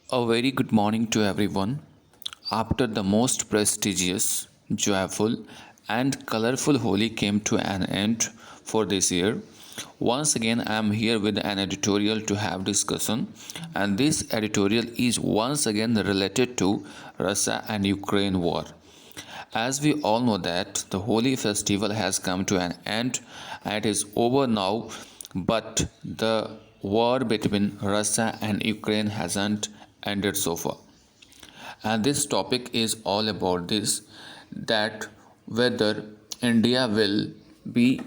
A very good morning to everyone. After the most prestigious, joyful, and colorful Holi came to an end for this year, once again I am here with an editorial to have discussion, and this editorial is once again related to Russia and Ukraine war. As we all know that the Holi festival has come to an end and it is over now, but the war between Russia and Ukraine hasn't ended so far. And this topic is all about this, that whether India will be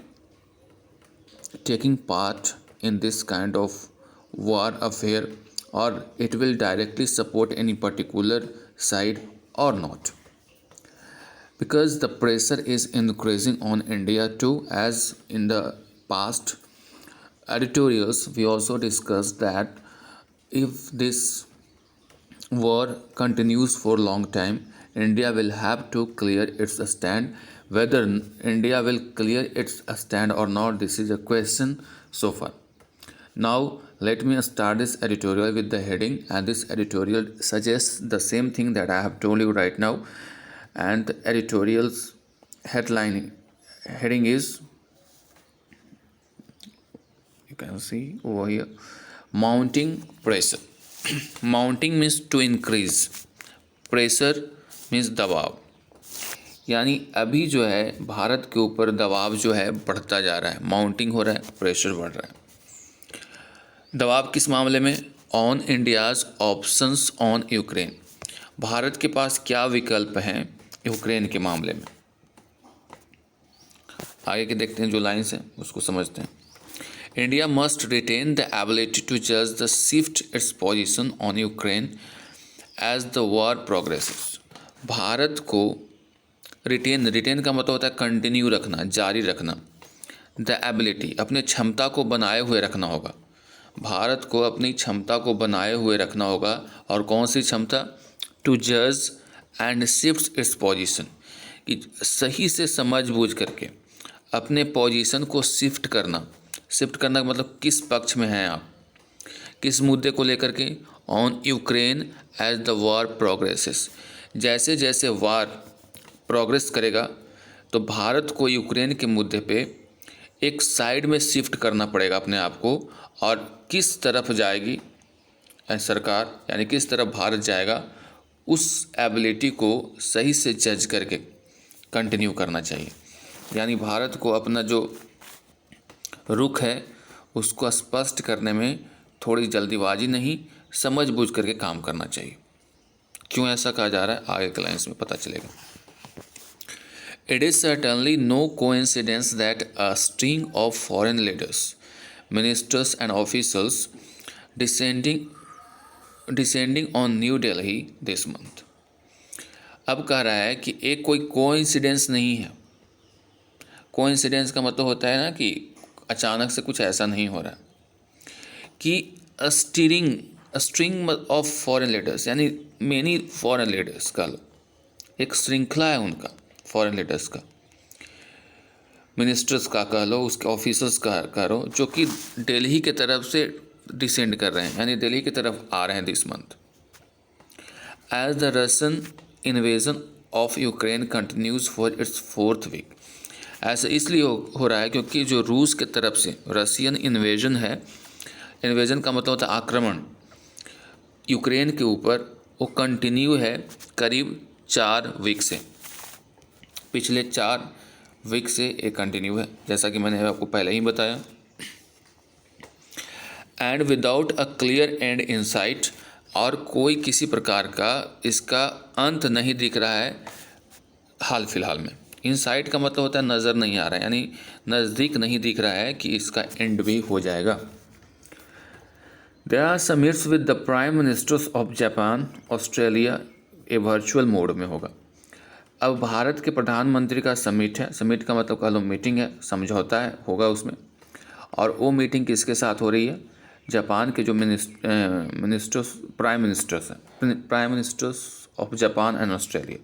taking part in this kind of war affair or it will directly support any particular side or not, because the pressure is increasing on India too. As in the past editorials we also discussed that if this war continues for a long time, India will have to clear its stand. Whether India will clear its stand or not, this is a question so far. Now, let me start this editorial with the heading, and this editorial suggests the same thing that I have told you right now. And the editorial's heading is, you can see over here, mounting pressure. Mounting means to increase, pressure means दबाव। यानी अभी जो है भारत के ऊपर दबाव जो है बढ़ता जा रहा है, माउंटिंग हो रहा है, प्रेशर बढ़ रहा है। दबाव किस मामले में? On India's options on Ukraine, Bharat के पास क्या विकल्प हैं यूक्रेन के मामले में। आगे के देखते हैं, जो लाइन्स हैं उसको समझते हैं। India must retain the ability to judge the shift its position on Ukraine as the war progresses. Bharat को रिटेन का मतलब होता है कंटिन्यू रखना, जारी रखना। द एबिलिटी, अपने क्षमता को बनाए हुए रखना होगा। भारत को अपनी क्षमता को बनाए हुए रखना होगा। और कौन सी क्षमता? टू जज एंड शिफ्ट इट्स पोजीशन, कि सही से समझ बूझ करके अपने पोजीशन को शिफ्ट करना। शिफ्ट करना का मतलब किस पक्ष में हैं आप, किस मुद्दे को लेकर के? On Ukraine as the war progresses, जैसे जैसे वार प्रोग्रेस करेगा तो भारत को यूक्रेन के मुद्दे पे एक साइड में शिफ्ट करना पड़ेगा अपने आप को। और किस तरफ जाएगी सरकार, यानी किस तरफ भारत जाएगा, उस एबिलिटी को सही से जज करके कंटिन्यू करना चाहिए। यानी भारत को अपना जो रुख है उसको स्पष्ट करने में थोड़ी जल्दीबाजी नहीं, समझ बूझ करके काम करना चाहिए। क्यों ऐसा कहा जा रहा है आगे के लाइन्स में पता चलेगा। It is certainly no coincidence that a string of foreign leaders, ministers and officers descending on New Delhi this month. अब कह रहा है कि एक कोई कोइंसिडेंस नहीं है। कोइंसिडेंस का मतलब होता है ना कि अचानक से कुछ ऐसा नहीं हो रहा कि स्ट्रिंग ऑफ फॉरेन लीडर्स, यानी मेनी फॉरेन लीडर्स का एक श्रृंखला है उनका, फॉरेन लीडर्स का, मिनिस्टर्स का कह लो, उसके ऑफिसर्स का कह लो, जो कि दिल्ली की तरफ से डिसेंड कर रहे हैं, यानी दिल्ली की तरफ आ रहे हैं this month. As the Russian invasion of Ukraine continues for its 4th week. ऐसा इसलिए हो रहा है क्योंकि जो रूस के तरफ से रशियन इन्वेजन है, इन्वेजन का मतलब होता है आक्रमण यूक्रेन के ऊपर, वो कंटिन्यू है करीब 4 वीक से। पिछले 4 वीक से ये कंटिन्यू है, जैसा कि मैंने आपको पहले ही बताया। And without a clear and insight, और कोई किसी प्रकार का इसका अंत नहीं दिख रहा है हाल फिलहाल में। इनसाइट का मतलब होता है नज़र नहीं आ रहा है, यानी नज़दीक नहीं दिख रहा है कि इसका एंड भी हो जाएगा। There are summits with the prime ministers of Japan, Australia, a virtual mode में होगा। अब भारत के प्रधानमंत्री का समिट है, समिट का मतलब कह लो मीटिंग है, समझौता है होगा उसमें। और वो मीटिंग किसके साथ हो रही है? जापान के जो prime ministers of Japan and Australia,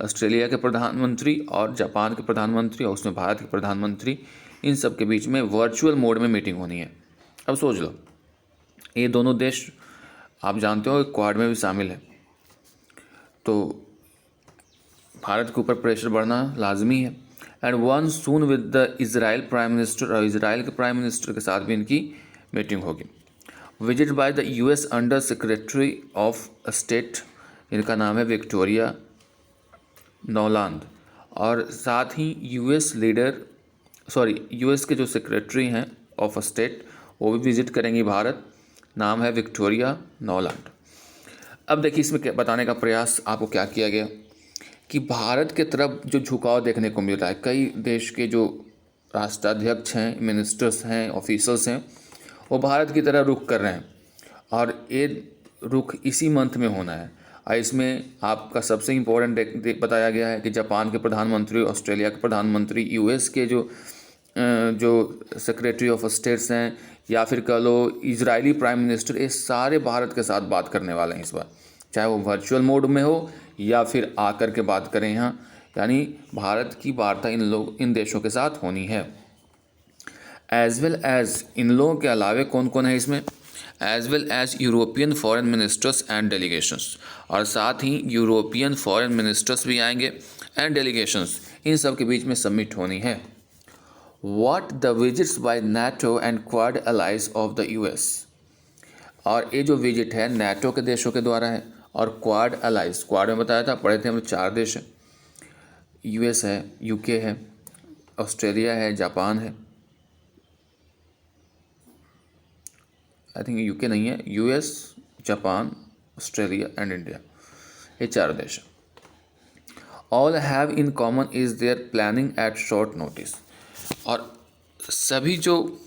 Australia के प्रधानमंत्री और जापान के प्रधानमंत्री और उसमें भारत के प्रधानमंत्री, इन सब के बीच में वर्चुअल मोड में मीटिंग होनी है। अब सोच लो, ये दोनों देश आप जानते हो क्वाड में भी शामिल है, तो भारत के ऊपर प्रेशर बढ़ना लाजमी है। And one soon with the Israel prime minister, और इसराइल के प्राइम मिनिस्टर के साथ भी इनकी मीटिंग होगी। Visit by the US under secretary of state, इनका नाम है विक्टोरिया नौलांड, और साथ ही यूएस के जो सेक्रेटरी हैं ऑफ स्टेट वो भी विजिट करेंगी भारत, नाम है विक्टोरिया नौलांड। अब देखिए इसमें क्या बताने का प्रयास आपको क्या किया गया कि भारत के तरफ जो झुकाव देखने को मिल रहा है, कई देश के जो राष्ट्राध्यक्ष हैं, मिनिस्टर्स हैं, ऑफिसर्स हैं, वो भारत की तरफ रुख कर रहे हैं, और ये रुख इसी मंथ में होना है। और इसमें आपका सबसे इम्पोर्टेंट बताया गया है कि जापान के प्रधानमंत्री, ऑस्ट्रेलिया के प्रधानमंत्री, यूएस के जो सेक्रेटरी ऑफ स्टेट्स हैं, या फिर कह लो इजरायली प्राइम मिनिस्टर, ये सारे भारत के साथ बात करने वाले हैं इस बार, चाहे वो वर्चुअल मोड में हो या फिर आकर के बात करें यहाँ। यानी भारत की वार्ता इन देशों के साथ होनी है। एज वेल एज इन लोगों के अलावे कौन कौन है इसमें, as well as European foreign ministers and delegations, और साथ ही यूरोपियन फॉरेन मिनिस्टर्स भी आएंगे एंड डेलीगेशंस, इन सब के बीच में सबमिट होनी है। What the visits by NATO and Quad allies of the US, और ये जो विजिट है नाटो के देशों के द्वारा है, और क्वाड अलाइज, क्वाड में बताया था, पढ़े थे हम लोग, 4 देश हैं, यूएस है, यूके है, ऑस्ट्रेलिया है, जापान है, आई थिंक यूके नहीं है, US, Japan, Australia and India, ये 4 देश हैं। All have in common is their planning at short notice, और सभी जो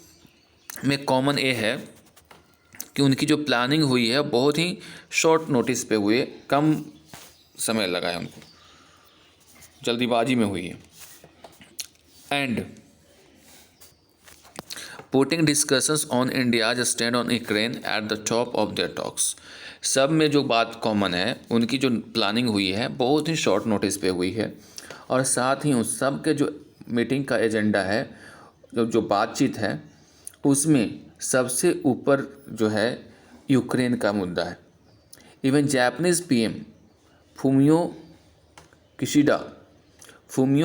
में कॉमन ये है कि उनकी जो प्लानिंग हुई है बहुत ही शॉर्ट नोटिस पे हुई है, कम समय लगा है उनको, जल्दीबाजी में हुई है। And putting discussions on India's stand on Ukraine at the top of their talks, सब में जो बात कॉमन है, उनकी जो प्लानिंग हुई है बहुत ही शॉर्ट नोटिस पे हुई है, और साथ ही उस सब के जो मीटिंग का एजेंडा है, जो बातचीत है, उसमें सबसे ऊपर जो है यूक्रेन का मुद्दा है। Even Japanese PM Fumio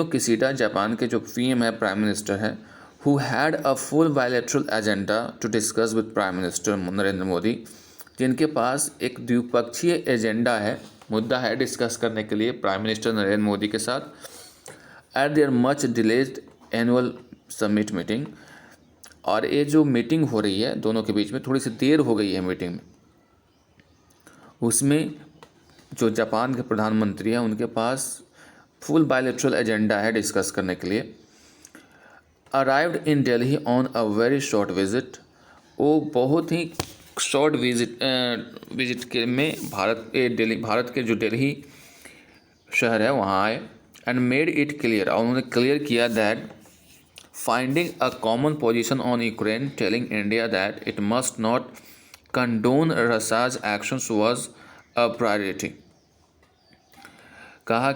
Kishida Japan के जो पीएम है, प्राइम मिनिस्टर है, who had a full bilateral agenda to discuss with prime minister Narendra Modi, जिनके पास एक द्विपक्षीय एजेंडा है, मुद्दा है डिस्कस करने के लिए प्राइम मिनिस्टर नरेंद्र मोदी के साथ। Eight there much delayed annual summit meeting, और ये जो मीटिंग हो रही है दोनों के बीच में, थोड़ी सी देर हो गई है मीटिंग में, उसमें जो जापान के प्रधानमंत्री हैं उनके पास फुल बायलैटरल एजेंडा है डिस्कस करने के लिए। Arrived in Delhi on a very short visit, वो बहुत ही शॉर्ट विजिट के में भारत के जो दिल्ली शहर है वहाँ आए। एंड मेड इट क्लियर, और उन्होंने क्लियर किया that finding a common position on Ukraine, telling India that it must not condone Russia's actions was a priority। कहा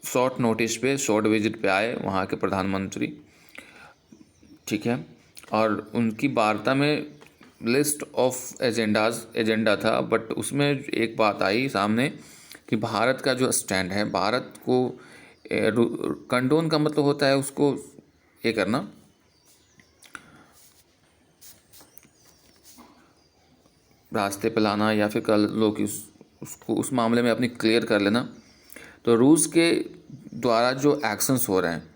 शॉर्ट नोटिस पे, शॉर्ट विजिट पे आए वहाँ के प्रधानमंत्री, ठीक है, और उनकी वार्ता में लिस्ट ऑफ एजेंडा था, बट उसमें एक बात आई सामने कि भारत का जो स्टैंड है, भारत को कंडोन का मतलब होता है उसको ये करना, रास्ते पे लाना, या फिर कल लोग उसको उस मामले में अपनी क्लियर कर लेना। तो रूस के द्वारा जो एक्शंस हो रहे हैं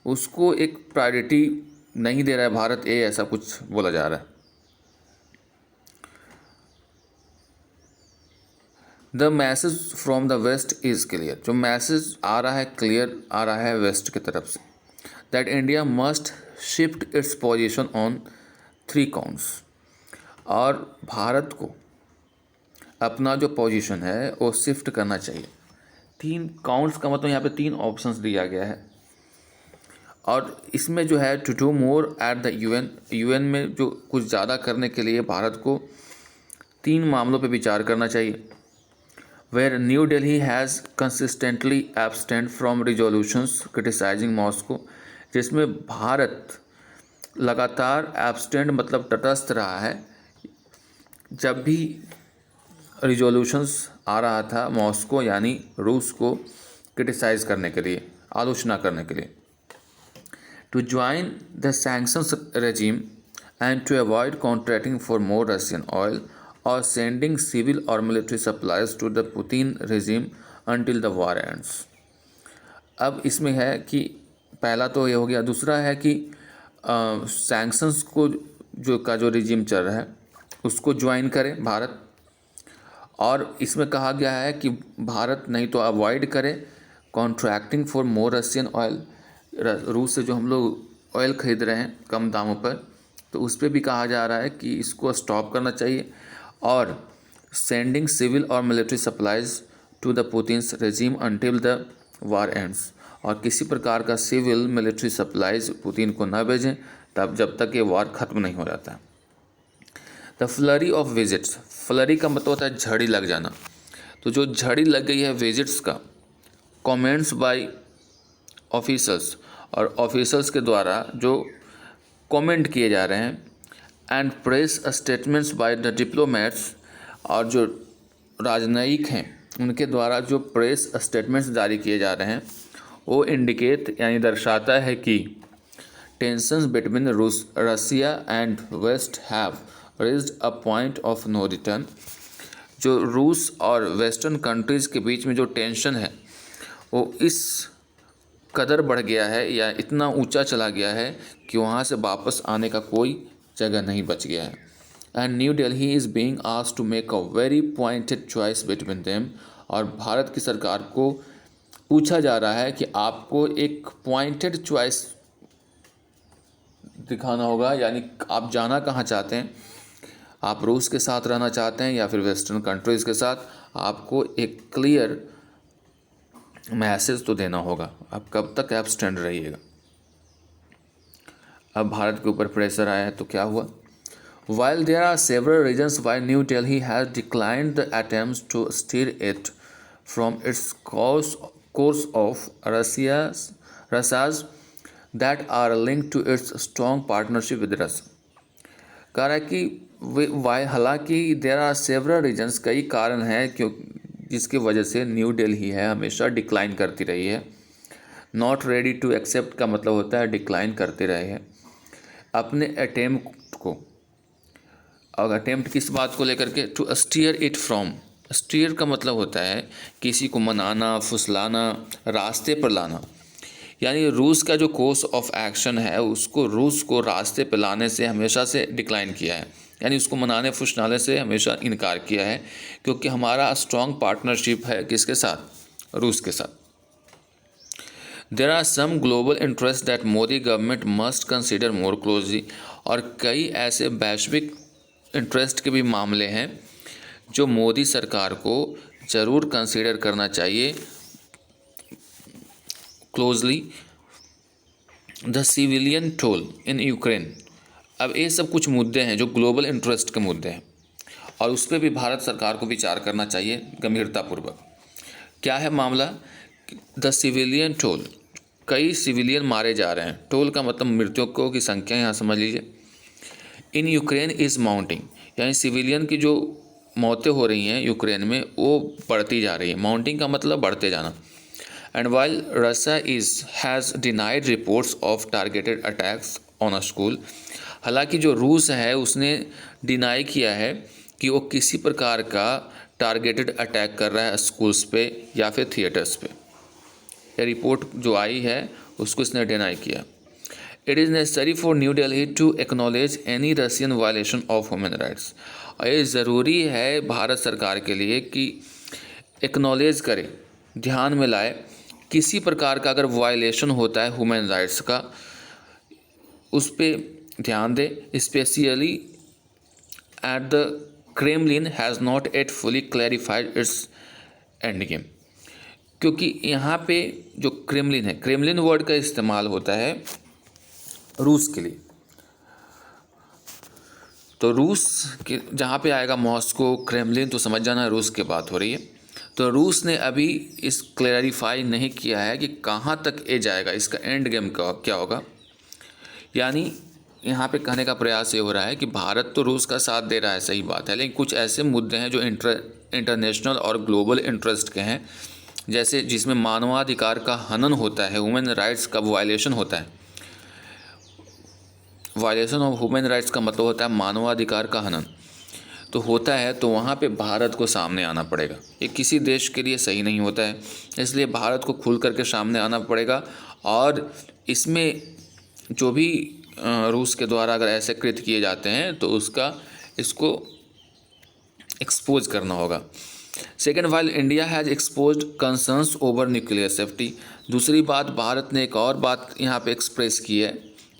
उसको एक प्रायोरिटी नहीं दे रहा है भारत, ये ऐसा कुछ बोला जा रहा है। The message from the West is clear, जो मैसेज आ रहा है क्लियर आ रहा है वेस्ट की तरफ से, that India must shift its position on 3 counts, और भारत को अपना जो पोजीशन है वो शिफ्ट करना चाहिए। 3 काउंट्स का मतलब यहाँ पे 3 ऑप्शंस दिया गया है, और इसमें जो है to do more at the UN में जो कुछ ज़्यादा करने के लिए भारत को 3 मामलों पे विचार करना चाहिए। Where New Delhi has consistently abstained from resolutions criticising Moscow, जिसमें भारत लगातार एब्सटेंड मतलब तटस्थ रहा है जब भी रिजोल्यूशंस आ रहा था मॉस्को यानी रूस को क्रिटिसाइज़ करने के लिए, आलोचना करने के लिए, to join the sanctions regime and to avoid contracting for more Russian oil or sending civil or military supplies to the Putin regime until the war ends। अब इसमें है कि पहला तो ये हो गया, दूसरा है कि सैंक्शंस को जो रिजीम चल रहा है उसको ज्वाइन करे भारत, और इसमें कहा गया है कि भारत नहीं तो अवॉइड करे contracting for more Russian oil, रूस से जो हम लोग ऑयल ख़रीद रहे हैं कम दामों पर, तो उस पर भी कहा जा रहा है कि इसको स्टॉप करना चाहिए, और सेंडिंग सिविल और military supplies to the Putin's regime until the war ends, और किसी प्रकार का सिविल मिलिट्री सप्लाइज पुतिन को ना भेजें तब जब तक ये वार ख़त्म नहीं हो जाता। The flurry of visits, flurry का मतलब होता है झड़ी लग जाना, तो जो झड़ी लग गई है विजिट्स का, कमेंट्स बाय ऑफिसर्स, और ऑफिसर्स के द्वारा जो कमेंट किए जा रहे हैं, and press statements by the diplomats, और जो राजनयिक हैं उनके द्वारा जो प्रेस स्टेटमेंट्स जारी किए जा रहे हैं, वो इंडिकेट यानी दर्शाता है कि tensions between Russia and West have raised a point of no return, जो रूस और वेस्टर्न कंट्रीज़ के बीच में जो टेंशन है वो इस कदर बढ़ गया है या इतना ऊंचा चला गया है कि वहाँ से वापस आने का कोई जगह नहीं बच गया है। And New Delhi is being asked to make a very pointed choice between them, और भारत की सरकार को पूछा जा रहा है कि आपको एक पॉइंटेड चॉइस दिखाना होगा, यानी आप जाना कहाँ चाहते हैं, आप रूस के साथ रहना चाहते हैं या फिर वेस्टर्न कंट्रीज़ के साथ, आपको एक क्लियर मैसेज तो देना होगा, आप कब तक एब्स्टेंड रहिएगा। अब भारत के ऊपर प्रेशर आया है तो क्या हुआ? While there are several reasons why New Delhi has declined the attempts to steer it from its course of Russia's that are linked to its strong partnership with Russia। कह रहा है कि हालांकि देयर आर सेवरल रीजन्स, कई कारण हैं क्यों जिसकी वजह से न्यू दिल्ली है हमेशा डिक्लाइन करती रही है। नॉट रेडी टू एक्सेप्ट का मतलब होता है डिक्लाइन करते रहे हैं अपने अटेम्प्ट को, और अटेम्प्ट किस बात को लेकर के? To steer it from, steer का मतलब होता है किसी को मनाना, फुसलाना, रास्ते पर लाना, यानी रूस का जो कोर्स ऑफ एक्शन है उसको रूस को रास्ते पर लाने से हमेशा से डिक्लाइन किया है, यानी उसको मनाने फुसलाने से हमेशा इनकार किया है, क्योंकि हमारा स्ट्रॉन्ग पार्टनरशिप है किसके साथ? रूस के साथ। There are some global interest that Modi government must consider more closely, और कई ऐसे वैश्विक इंटरेस्ट के भी मामले हैं जो मोदी सरकार को ज़रूर कंसिडर करना चाहिए closely. The civilian toll in Ukraine, अब ये सब कुछ मुद्दे हैं जो ग्लोबल इंटरेस्ट के मुद्दे हैं, और उस पर भी भारत सरकार को विचार करना चाहिए गंभीरतापूर्वक। क्या है मामला? द सिविलियन टोल, कई सिविलियन मारे जा रहे हैं, टोल का मतलब मृतकों की संख्या, यहाँ समझ लीजिए। इन यूक्रेन इज़ माउंटिंग, यानी सिविलियन की जो मौतें हो रही हैं यूक्रेन में वो बढ़ती जा रही है, माउंटिंग का मतलब बढ़ते जाना। And while Russia has denied reports of targeted attacks on a school, हालांकि जो रूस है उसने डिनाई किया है कि वो किसी प्रकार का टारगेटेड अटैक कर रहा है स्कूल्स पे या फिर थिएटर्स पे, ये रिपोर्ट जो आई है उसको इसने डिनाई किया। It is necessary for New Delhi to acknowledge any Russian violation of human rights, और ये ज़रूरी है भारत सरकार के लिए कि एक्नॉलेज करे, ध्यान में लाए, किसी प्रकार का अगर वायलेशन होता है ह्यूमन राइट्स का उस पर ध्यान दे। Specially at the Kremlin has not at fully clarified its end game, क्योंकि यहाँ पे जो क्रेमलिन है, क्रेमलिन वर्ड का इस्तेमाल होता है रूस के लिए, तो रूस के जहाँ पे आएगा मॉस्को, क्रेमलिन, तो समझ जाना रूस की बात हो रही है। तो रूस ने अभी इस क्लैरिफाई नहीं किया है कि कहाँ तक ये जाएगा, इसका एंड गेम क्या होगा, यानी यहाँ पे कहने का प्रयास ये हो रहा है कि भारत तो रूस का साथ दे रहा है, सही बात है, लेकिन कुछ ऐसे मुद्दे हैं जो इंटरनेशनल और ग्लोबल इंटरेस्ट के हैं, जैसे जिसमें मानवाधिकार का हनन होता है, ह्यूमन राइट्स का वायलेशन होता है। वायलेशन ऑफ ह्यूमन राइट्स का मतलब होता है मानवाधिकार का हनन, तो होता है, तो वहाँ पे भारत को सामने आना पड़ेगा। ये किसी देश के लिए सही नहीं होता है, इसलिए भारत को खुल करके सामने आना पड़ेगा। और इसमें जो भी रूस के द्वारा अगर ऐसे कृत्य किए जाते हैं तो इसको एक्सपोज करना होगा। Second, while India has exposed concerns over nuclear safety, दूसरी बात भारत ने एक और बात यहाँ पे एक्सप्रेस की है,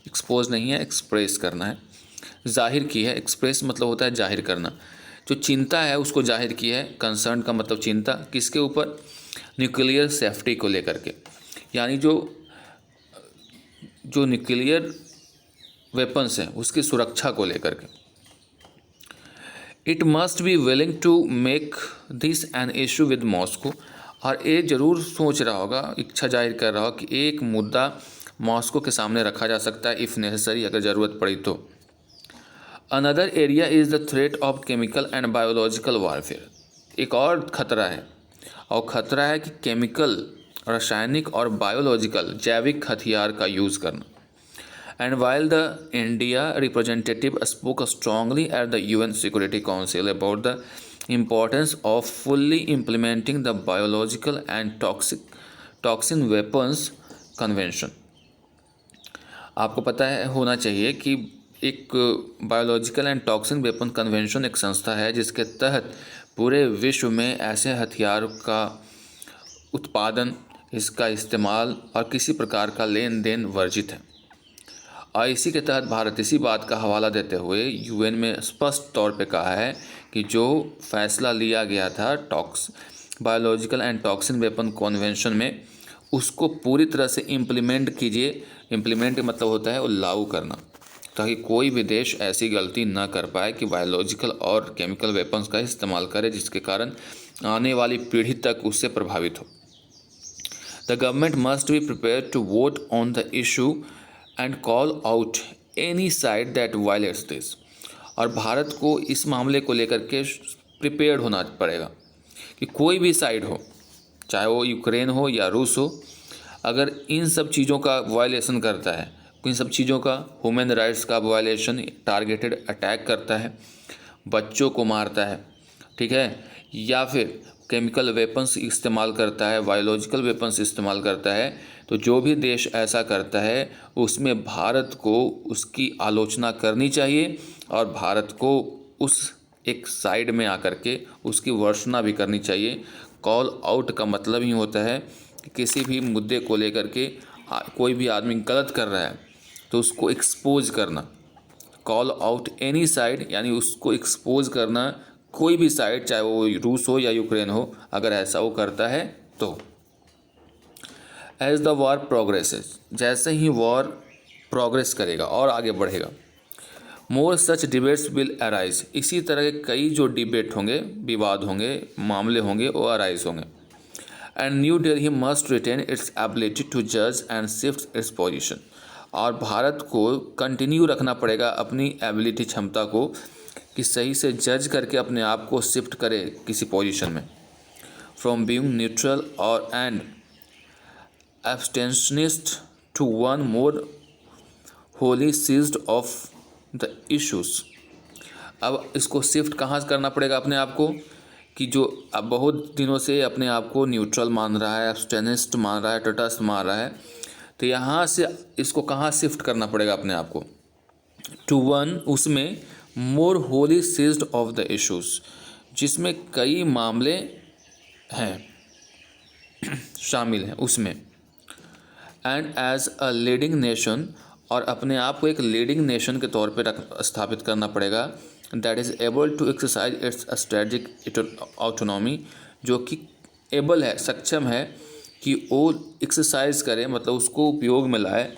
एक्सपोज नहीं है, एक्सप्रेस करना है, जाहिर की है। एक्सप्रेस मतलब होता है जाहिर करना, जो चिंता है उसको जाहिर की है। कंसर्न का मतलब चिंता, किसके ऊपर? न्यूक्लियर सेफ्टी को लेकर के, यानी जो न्यूक्लियर वेपन्स हैं उसकी सुरक्षा को लेकर के। It must be willing to make this an issue with Moscow, और ये जरूर सोच रहा होगा, इच्छा जाहिर कर रहा हो कि एक मुद्दा मॉस्को के सामने रखा जा सकता है इफ़ नेसेसरी, अगर ज़रूरत पड़ी तो। Another area is the threat of chemical and biological warfare, एक और खतरा है, और खतरा है कि केमिकल, रासायनिक और बायोलॉजिकल जैविक हथियार का यूज़ करना। And while the India representative spoke strongly at the UN Security Council about the importance of fully implementing the Biological and Toxin Weapons Convention, आपको पता है होना चाहिए कि एक biological and toxin weapon convention एक संस्था है जिसके तहत पूरे विश्व में ऐसे हथियार का उत्पादन, इसका इस्तेमाल और किसी प्रकार का लेन देन वर्जित है। और इसी के तहत भारत इसी बात का हवाला देते हुए यूएन में स्पष्ट तौर पे कहा है कि जो फैसला लिया गया था biological and toxin weapon convention में, उसको पूरी तरह से इम्प्लीमेंट कीजिए। इम्प्लीमेंट का मतलब होता है वो लागू करना, ताकि कोई भी देश ऐसी गलती ना कर पाए कि बायोलॉजिकल और केमिकल वेपन्स का इस्तेमाल करे जिसके कारण आने वाली पीढ़ी तक उससे प्रभावित हो। The government must be prepare to vote on the issue and call out any side that violates this, और भारत को इस मामले को लेकर के प्रिपेयर्ड होना पड़ेगा कि कोई भी साइड हो, चाहे वो यूक्रेन हो या रूस हो, अगर इन सब चीज़ों का वायलेशन करता है, इन सब चीज़ों का ह्यूमन राइट्स का वायलेशन, टारगेटेड अटैक करता है, बच्चों को मारता है, ठीक है, या फिर केमिकल वेपन्स इस्तेमाल करता है, बायोलॉजिकल वेपन्स इस्तेमाल करता है, तो जो भी देश ऐसा करता है उसमें भारत को उसकी आलोचना करनी चाहिए और भारत को उस एक साइड में आकर के उसकी वर्षना भी करनी चाहिए। कॉल आउट का मतलब ही होता है कि किसी भी मुद्दे को लेकर के कोई भी आदमी गलत कर रहा है तो उसको एक्सपोज करना। कॉल आउट एनी साइड यानी उसको एक्सपोज करना, कोई भी साइड, चाहे वो रूस हो या यूक्रेन हो, अगर ऐसा वो करता है तो। एज द वॉर प्रोग्रेसेस, जैसे ही वॉर प्रोग्रेस करेगा और आगे बढ़ेगा, मोर सच डिबेट्स विल अराइज, इसी तरह के कई जो डिबेट होंगे, विवाद होंगे, मामले होंगे, वो अराइज होंगे। And New Delhi must retain its ability to जज एंड शिफ्ट इट्स पोजीशन, और भारत को कंटिन्यू रखना पड़ेगा अपनी एबिलिटी, क्षमता को, कि सही से जज करके अपने आप को शिफ्ट करे किसी पोजीशन में। फ्रॉम बीइंग न्यूट्रल और and abstentionist to one more wholly seized of the issues। अब इसको शिफ्ट कहाँ करना पड़ेगा अपने आप को, कि जो अब बहुत दिनों से अपने आप को न्यूट्रल मान रहा है, एब्सटेनिस्ट मान रहा है, तटस्थ मान रहा है, तो यहाँ से इसको कहाँ शिफ्ट करना पड़ेगा अपने आप को, टू वन, उसमें more wholly seized of the issues, जिसमें कई मामले हैं शामिल हैं उसमें। And as a leading nation, और अपने आप को एक लीडिंग नेशन के तौर पर स्थापित करना पड़ेगा, that is able to exercise its strategic autonomy, जो कि एबल है, सक्षम है कि वो एक्सरसाइज करे, मतलब उसको उपयोग में लाए,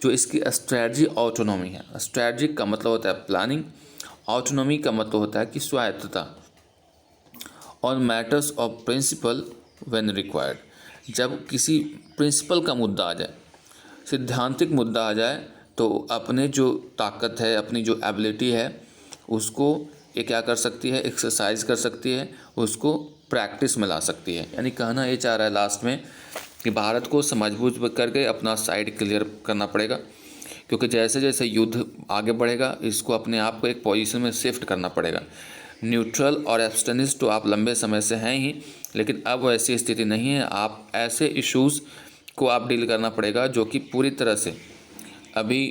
जो इसकी स्ट्रेटजी ऑटोनॉमी है। स्ट्रेटजिक का मतलब होता है प्लानिंग, ऑटोनॉमी का मतलब होता है कि स्वायत्तता, on matters of principle when required, जब किसी प्रिंसिपल का मुद्दा आ जाए, सिद्धांतिक मुद्दा आ जाए, तो अपने जो ताकत है, अपनी जो एबिलिटी है, उसको ये क्या कर सकती है, एक्सरसाइज कर सकती है, उसको प्रैक्टिस में ला सकती है। यानी कहना ये चाह रहा है लास्ट में कि भारत को मजबूत करके अपना साइड क्लियर करना पड़ेगा, क्योंकि जैसे जैसे युद्ध आगे बढ़ेगा इसको अपने आप को एक पोजीशन में शिफ्ट करना पड़ेगा। न्यूट्रल और एब्स्टेनिस्ट तो आप लंबे समय से हैं ही, लेकिन अब वैसी स्थिति नहीं है। आप ऐसे इश्यूज़ को आप डील करना पड़ेगा जो कि पूरी तरह से अभी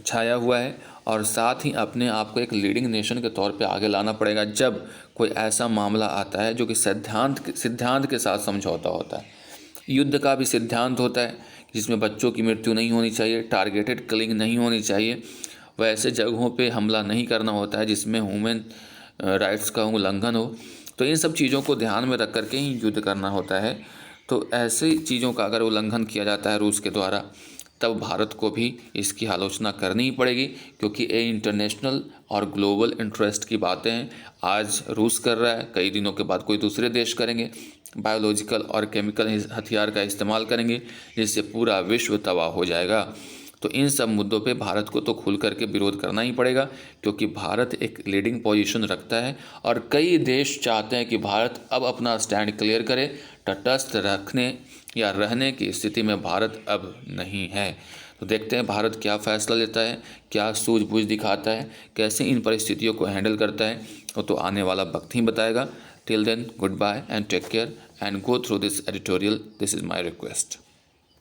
छाया हुआ है, और साथ ही अपने आप को एक लीडिंग नेशन के तौर पे आगे लाना पड़ेगा जब कोई ऐसा मामला आता है जो कि सिद्धांत के साथ समझौता होता है। युद्ध का भी सिद्धांत होता है जिसमें बच्चों की मृत्यु नहीं होनी चाहिए, टारगेटेड किलिंग नहीं होनी चाहिए, वैसे जगहों पे हमला नहीं करना होता है जिसमें ह्यूमन राइट्स का उल्लंघन हो। तो इन सब चीज़ों को ध्यान में रख करके ही युद्ध करना होता है। तो ऐसी चीज़ों का अगर उल्लंघन किया जाता है रूस के द्वारा, तब भारत को भी इसकी आलोचना करनी ही पड़ेगी, क्योंकि ये इंटरनेशनल और ग्लोबल इंटरेस्ट की बातें हैं। आज रूस कर रहा है, कई दिनों के बाद कोई दूसरे देश करेंगे, बायोलॉजिकल और केमिकल हथियार का इस्तेमाल करेंगे, जिससे पूरा विश्व तबाह हो जाएगा। तो इन सब मुद्दों पे भारत को तो खुल करके विरोध करना ही पड़ेगा, क्योंकि भारत एक लीडिंग पोजीशन रखता है और कई देश चाहते हैं कि भारत अब अपना स्टैंड क्लियर करे। तटस्थ रखने या रहने की स्थिति में भारत अब नहीं है। तो देखते हैं भारत क्या फैसला लेता है, क्या सूझबूझ दिखाता है, कैसे इन परिस्थितियों को हैंडल करता है, वो तो आने वाला वक्त ही बताएगा। Till then, goodbye and take care and go through this editorial, this is my request.